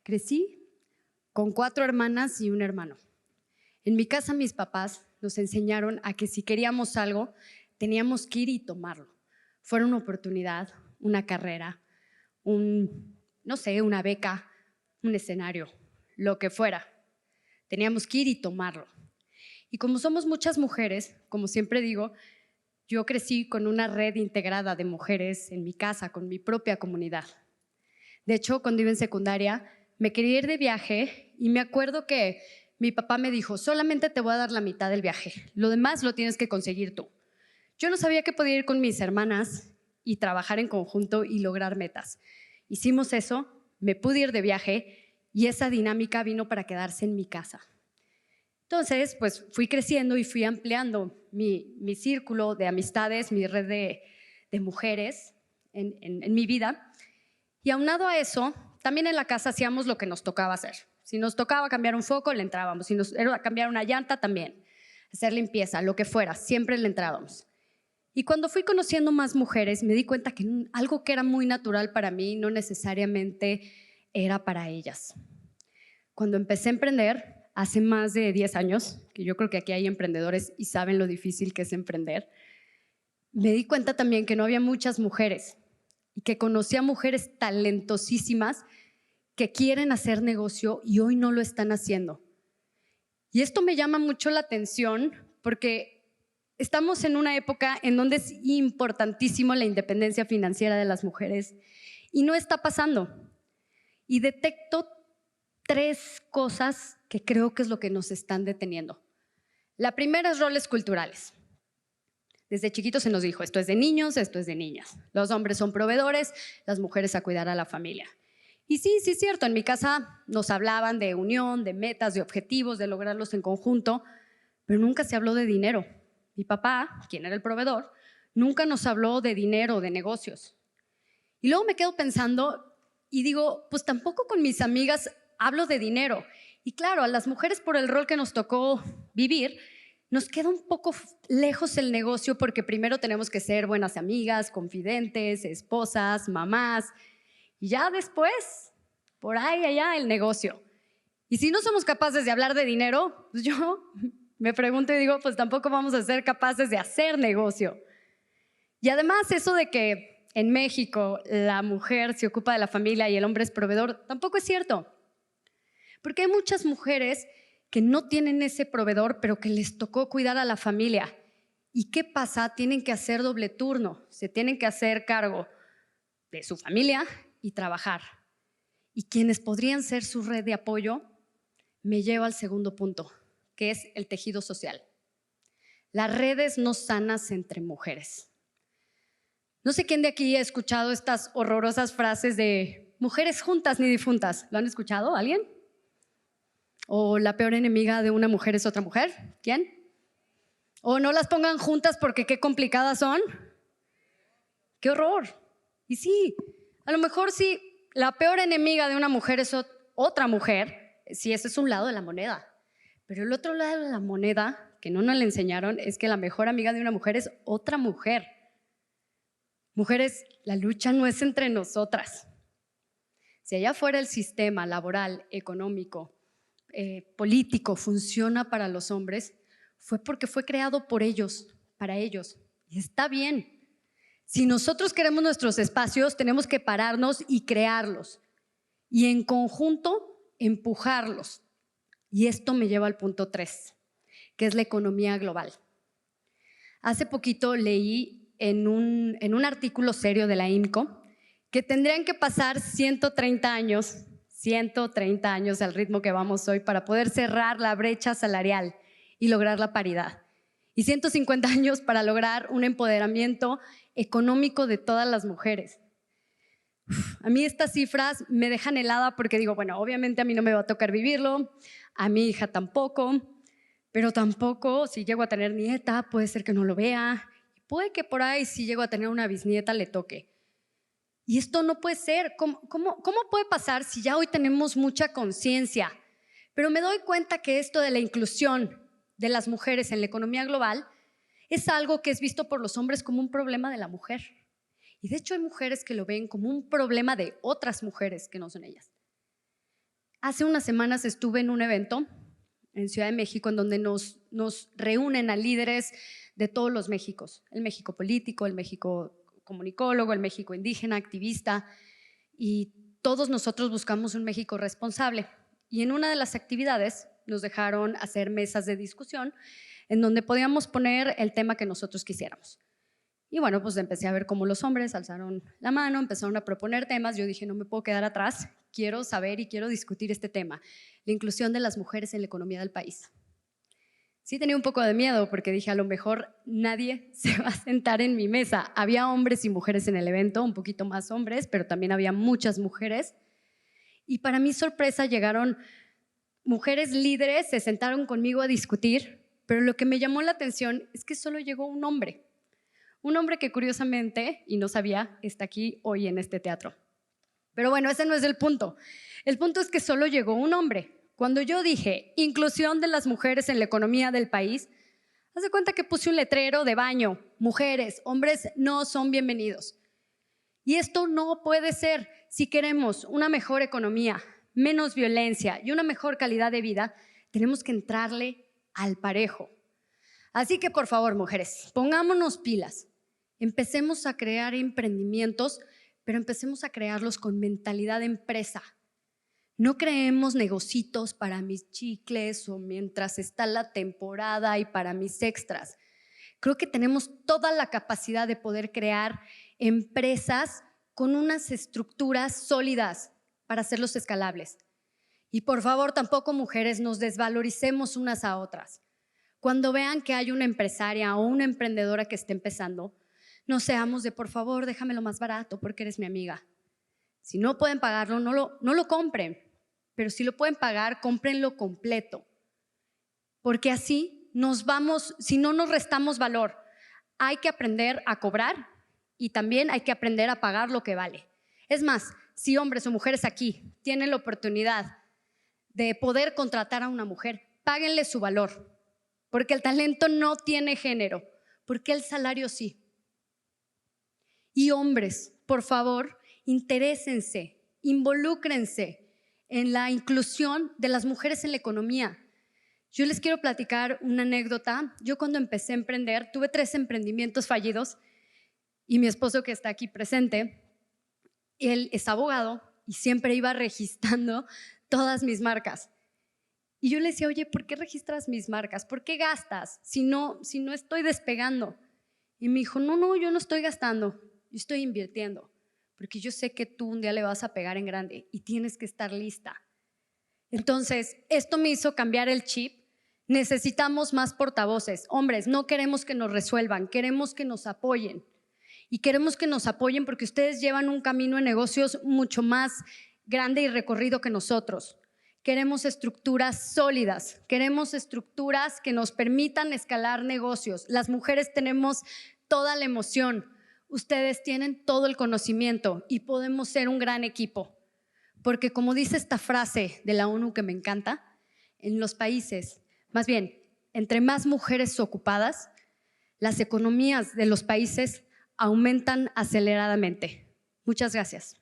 Crecí con 4 hermanas y un hermano. En mi casa mis papás nos enseñaron a que si queríamos algo, teníamos que ir y tomarlo. Fuera una oportunidad, una carrera, no sé, una beca, un escenario, lo que fuera. Teníamos que ir y tomarlo. Y como somos muchas mujeres, como siempre digo, yo crecí con una red integrada de mujeres en mi casa, con mi propia comunidad. De hecho, cuando iba en secundaria, me quería ir de viaje y me acuerdo que mi papá me dijo, solamente te voy a dar la mitad del viaje, lo demás lo tienes que conseguir tú. Yo no sabía que podía ir con mis hermanas y trabajar en conjunto y lograr metas. Hicimos eso, me pude ir de viaje y esa dinámica vino para quedarse en mi casa. Entonces, pues fui creciendo y fui ampliando mi círculo de amistades, mi red de mujeres en mi vida. Y aunado a eso, también en la casa hacíamos lo que nos tocaba hacer. Si nos tocaba cambiar un foco, le entrábamos. Si nos era cambiar una llanta, también. Hacer limpieza, lo que fuera, siempre le entrábamos. Y cuando fui conociendo más mujeres, me di cuenta que algo que era muy natural para mí no necesariamente era para ellas. Cuando empecé a emprender, hace más de 10 años, que yo creo que aquí hay emprendedores y saben lo difícil que es emprender, me di cuenta también que no había muchas mujeres y que conocía mujeres talentosísimas que quieren hacer negocio y hoy no lo están haciendo. Y esto me llama mucho la atención porque estamos en una época en donde es importantísimo la independencia financiera de las mujeres y no está pasando. Y detecto 3 cosas que creo que es lo que nos están deteniendo. La primera es roles culturales. Desde chiquitos se nos dijo, esto es de niños, esto es de niñas. Los hombres son proveedores, las mujeres a cuidar a la familia. Y sí, es cierto, en mi casa nos hablaban de unión, de metas, de objetivos, de lograrlos en conjunto, pero nunca se habló de dinero. Mi papá, quien era el proveedor, nunca nos habló de dinero, de negocios. Y luego me quedo pensando y digo, pues tampoco con mis amigas hablo de dinero. Y claro, a las mujeres por el rol que nos tocó vivir, nos queda un poco lejos el negocio porque primero tenemos que ser buenas amigas, confidentes, esposas, mamás y ya después, por ahí allá el negocio. Y si no somos capaces de hablar de dinero, pues yo me pregunto y digo, pues tampoco vamos a ser capaces de hacer negocio. Y además eso de que en México la mujer se ocupa de la familia y el hombre es proveedor, tampoco es cierto. Porque hay muchas mujeres que no tienen ese proveedor, pero que les tocó cuidar a la familia. ¿Y qué pasa? Tienen que hacer doble turno, se tienen que hacer cargo de su familia y trabajar. Y quienes podrían ser su red de apoyo, me lleva al segundo punto, que es el tejido social. Las redes no sanas entre mujeres. No sé quién de aquí ha escuchado estas horrorosas frases de mujeres juntas ni difuntas. ¿Lo han escuchado? ¿Alguien? ¿O la peor enemiga de una mujer es otra mujer? ¿Quién? ¿O no las pongan juntas porque qué complicadas son? ¡Qué horror! Y sí, a lo mejor sí, la peor enemiga de una mujer es otra mujer, sí, ese es un lado de la moneda. Pero el otro lado de la moneda, que no nos le enseñaron, es que la mejor amiga de una mujer es otra mujer. Mujeres, la lucha no es entre nosotras. Si allá afuera el sistema laboral, económico, político funciona para los hombres, fue porque fue creado por ellos, para ellos. Y está bien. Si nosotros queremos nuestros espacios, tenemos que pararnos y crearlos. Y en conjunto, empujarlos. Y esto me lleva al punto 3, que es la economía global. Hace poquito leí en un artículo serio de la IMCO que tendrían que pasar 130 años al ritmo que vamos hoy para poder cerrar la brecha salarial y lograr la paridad. Y 150 años para lograr un empoderamiento económico de todas las mujeres. A mí estas cifras me dejan helada porque digo, bueno, obviamente a mí no me va a tocar vivirlo, a mi hija tampoco, pero tampoco si llego a tener nieta, puede ser que no lo vea, puede que por ahí si llego a tener una bisnieta le toque. Y esto no puede ser. ¿Cómo puede pasar si ya hoy tenemos mucha conciencia? Pero me doy cuenta que esto de la inclusión de las mujeres en la economía global es algo que es visto por los hombres como un problema de la mujer. Y de hecho hay mujeres que lo ven como un problema de otras mujeres que no son ellas. Hace unas semanas estuve en un evento en Ciudad de México en donde nos reúnen a líderes de todos los Méxicos, el México político, el México comunicólogo, el México indígena, activista, y todos nosotros buscamos un México responsable. Y en una de las actividades nos dejaron hacer mesas de discusión en donde podíamos poner el tema que nosotros quisiéramos. Y bueno, pues empecé a ver cómo los hombres alzaron la mano, empezaron a proponer temas. Yo dije, no me puedo quedar atrás, quiero saber y quiero discutir este tema, la inclusión de las mujeres en la economía del país. Sí tenía un poco de miedo porque dije, a lo mejor nadie se va a sentar en mi mesa. Había hombres y mujeres en el evento, un poquito más hombres, pero también había muchas mujeres. Y para mi sorpresa llegaron mujeres líderes, se sentaron conmigo a discutir, pero lo que me llamó la atención es que solo llegó un hombre. Un hombre que curiosamente, y no sabía, está aquí hoy en este teatro. Pero bueno, ese no es el punto. El punto es que solo llegó un hombre. Cuando yo dije inclusión de las mujeres en la economía del país, haz de cuenta que puse un letrero de baño: mujeres, hombres no son bienvenidos. Y esto no puede ser. Si queremos una mejor economía, menos violencia y una mejor calidad de vida, tenemos que entrarle al parejo. Así que por favor, mujeres, pongámonos pilas. Empecemos a crear emprendimientos, pero empecemos a crearlos con mentalidad de empresa. No creemos negocitos para mis chicles o mientras está la temporada y para mis extras. Creo que tenemos toda la capacidad de poder crear empresas con unas estructuras sólidas para hacerlos escalables. Y por favor, tampoco, mujeres, nos desvaloricemos unas a otras. Cuando vean que hay una empresaria o una emprendedora que esté empezando, no seamos de por favor, déjamelo más barato porque eres mi amiga. Si no pueden pagarlo, no lo compren, pero si lo pueden pagar, cómprenlo completo. Porque así nos vamos, si no nos restamos valor. Hay que aprender a cobrar y también hay que aprender a pagar lo que vale. Es más, si hombres o mujeres aquí tienen la oportunidad de poder contratar a una mujer, páguenle su valor, porque el talento no tiene género, porque el salario sí. Y hombres, por favor, interésense, involúcrense en la inclusión de las mujeres en la economía. Yo les quiero platicar una anécdota. Yo cuando empecé a emprender, tuve 3 emprendimientos fallidos y mi esposo, que está aquí presente, él es abogado y siempre iba registrando todas mis marcas. Y yo le decía, oye, ¿por qué registras mis marcas? ¿Por qué gastas si no estoy despegando? Y me dijo, no, yo no estoy gastando, yo estoy invirtiendo, porque yo sé que tú un día le vas a pegar en grande y tienes que estar lista. Entonces, esto me hizo cambiar el chip. Necesitamos más portavoces. Hombres, no queremos que nos resuelvan, queremos que nos apoyen. Y queremos que nos apoyen porque ustedes llevan un camino en negocios mucho más grande y recorrido que nosotros. Queremos estructuras sólidas, queremos estructuras que nos permitan escalar negocios. Las mujeres tenemos toda la emoción, ustedes tienen todo el conocimiento y podemos ser un gran equipo. Porque como dice esta frase de la ONU que me encanta, en los países, más bien, entre más mujeres ocupadas, las economías de los países aumentan aceleradamente. Muchas gracias.